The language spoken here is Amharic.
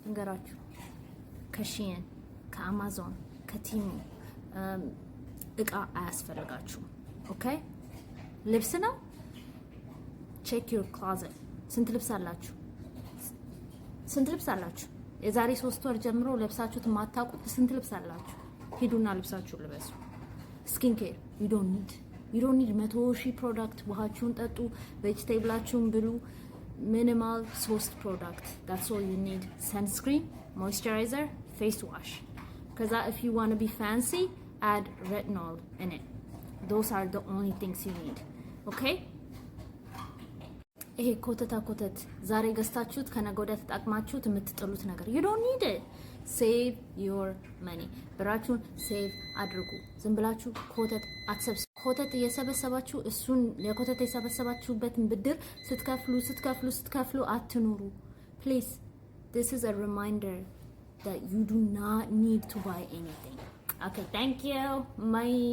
እንገራችሁ ከሺን ከአማዞን ከቲሙ እቃ አያስፈልጋችሁም። ኦኬ ልብስ ነው። ቼክ ዩር ክሎዘት። ስንት ልብስ አላችሁ? የዛሬ 3 ወር ጀምሮ ለብሳችሁት የማታውቁት ስንት ልብስ አላችሁ? ሂዱና ልብሳችሁን ልበሱ። ስኪን ኬር ዩ ዶንት ኒድ 100,000 ፕሮዳክት። ውሃችሁን ጠጡ፣ ቬጅቴብላችሁን ብሉ። ሚኒማል 3 ፕሮዳክት that's all you need. sunscreen, moisturizer, face wash. Cuz if you want to be fancy, add retinol in it. Those are the only things you need. Okay? ይሄ ኮተት ዛሬ ገዝታችሁት ከነገ ወዲያ ተጠቅማችሁት የምትጥሉት ነገር you don't need it. save your money. ብራችሁን ሴቭ አድርጉ። ዝም ብላችሁ ኮተት አትሰብስቡ። ኮተት እየሰበሰባችሁ እሱን ለኮተት የሰበሰባችሁበትን ብድር ስትከፍሉ አትኑሩ። Please, this is a reminder that you do not need to buy anything. Okay, thank you. Bye.